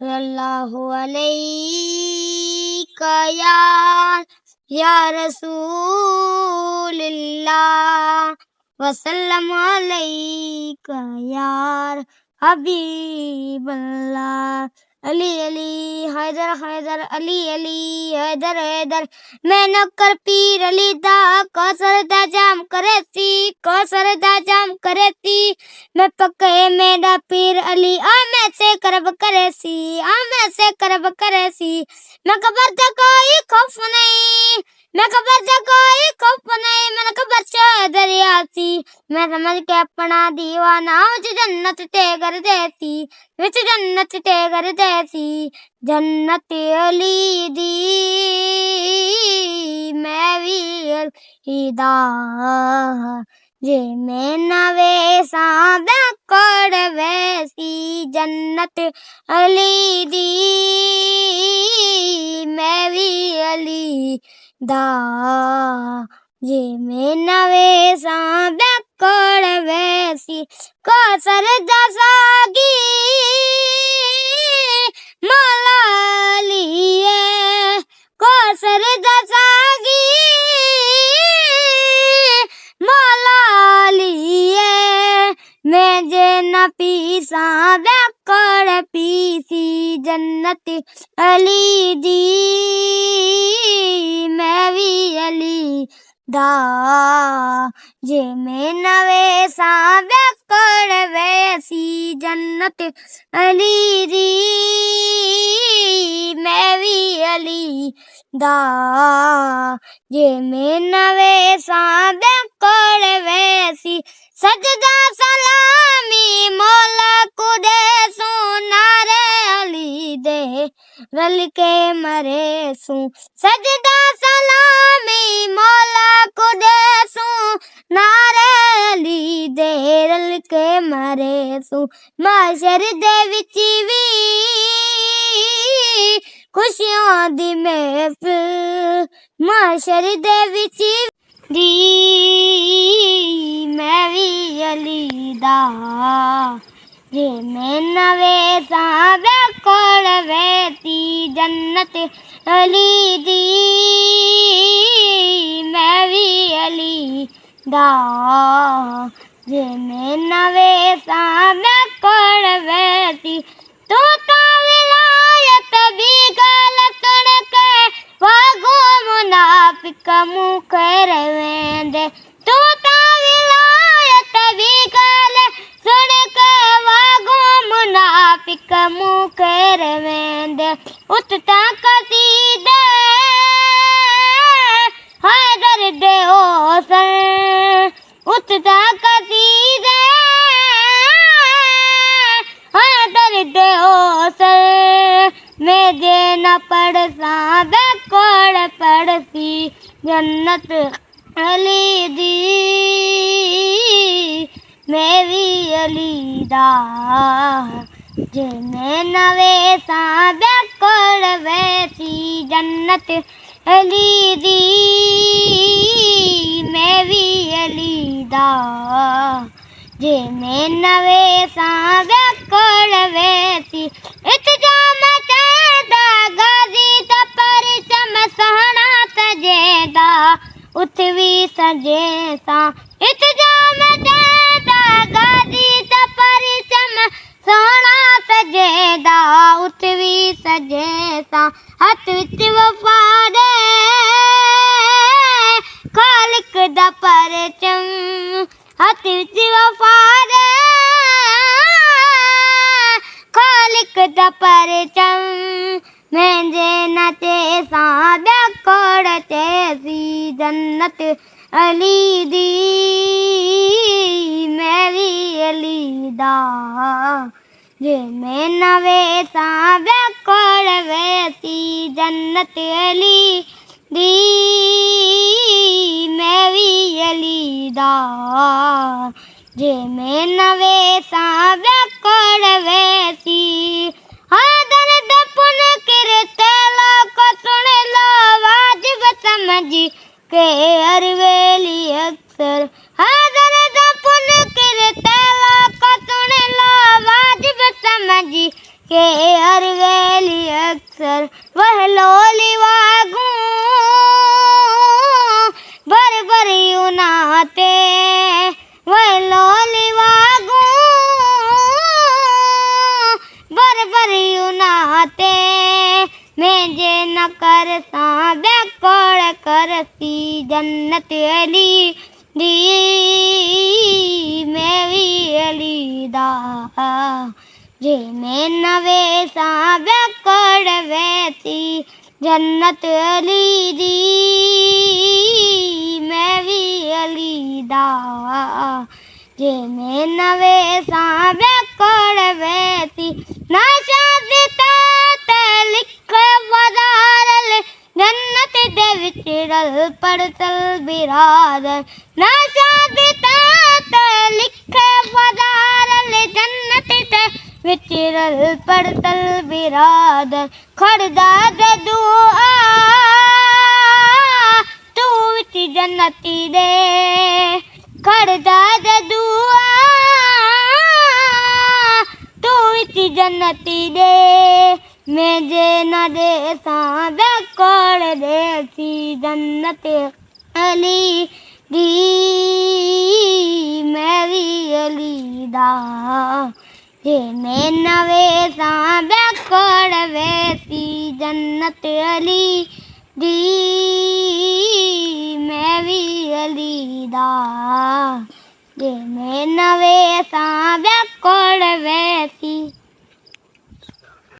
अल्लाहु अलैका या रसूलिल्लाह वसल्लम अलैका या हबीबल्लाह। अली अली हैदर हैदर अली अली हैदर हैदर मैं नौकर पीर अली दा कौसर दा जाम करेती कौसर दा जाम करेती मैं पक्के मेरा पीर अली आ मैं से करब करेसी आ मैं से करब करेसी मैं कबर दा कोई खौफ नहीं मैं कबर दा कोई खौफ नहीं मैं कबर दरियासी मैं समझ के अपना दीवाना विच जन्नत ते कर देती विच जन्नत ते कर देती जन्नत अली दी मैं भी अलीदा जे मैं नवे सादा कोड़ वैसी जन्नत अली दी मैं भी अलीदा जे मैं नवे सादा कोड़ वैसी कौसर दा सागी मौला लिए कौसर दा सागी मौला लिए मैं जे न पीसा बैकड़ पीसी जन्नत अली दी मैं भी अली दा जे मैं नवे सा बैकड़ वैसी जन्नत अली दी मैं भी अली दा जे मैं नवे सा बैकड़ वैसी सजदा सलामी मौला कुदे सोनारे अली दे रल के मरे सू सजदा सलामी मौला कुदे सोनारे अली दे रल के मरे सू माशर दे विच वी खुशियां दी महफिल माशर दे विच दी मैं भी अलीदा जे मैं नवे साबे कोड़ वैसी जन्नत अली दी मैं भी अलीदा जे मैं नवे साबे कोड़ वैसी तू तो विलायत भी गल सुन के वागो मुनाफिक मुँह कर वेंदे तू तो विलायत भी गल सुन के वागो मुनाफिक मुँह कर वेंदे उतता कसीदे हैदर दे ओसन उतता कसीदे हैदर दे ओसन मैं जे न पढ़सा बैकोड़ पढ़सी जन्नत अली दी मैं भी अलीदा जे मैं नवे सा बैकोड़ वैसी जन्नत अली दी मैं भी अलीदा जे मैं नवे सा बैकोड़ वैसी इत्जाम चैदा गाजी दा परचम सहना सजेदा उठवी सजेसा इत्जाम चैदा गाजी दा परचम सहना सजेदा उठवी सजेसा हथ विच वफा दे खालिक दा परचम हथ विच वफा दे खालिक दा परचम मैं जे नचे सा बैकोड़ चेसी जन्नत अली दी मैं भी अलीदा जे मैं नवे सा बैकोड़ वैसी जन्नत अली दी मैं भी अलीदा जे मैं नवे सा बैकोड़ वैसी हादर दपुन किरते को सुन लो वाजिब समझ के अरवेली अक्सर हादर दपुन किरते को सुन लो वाजिब समझ के मारी वेली अक्सर वह लोली वागू भर भर नाते वह लोली वागू भर भर नाते मैं जे न कर सा बेकोड़ करसी जन्नत अली दी मैं भी अली दा जे मैं नवे सा बेकोड़ वैसी जन्नत अली दी मैं भी अली दा जे मैं नवे सा बेकोड़ वैसी ना शादी ते लिख वदारल जन्नत दे विचरल पड़तल बिरादर ना शादी ते लिख वदारल जन्नत दे विचरल पड़तल बिरादर खड़दा दे दुआ तू विच जन्नती दे खड़दा दे दुआ तू विच जन्नती दे मैं जे न दे सा बेकोड़ देसी जन्नत अली दी मैं भी अली दा जे मैं नवे सा बेकोड़ वैसी जन्नत अली दी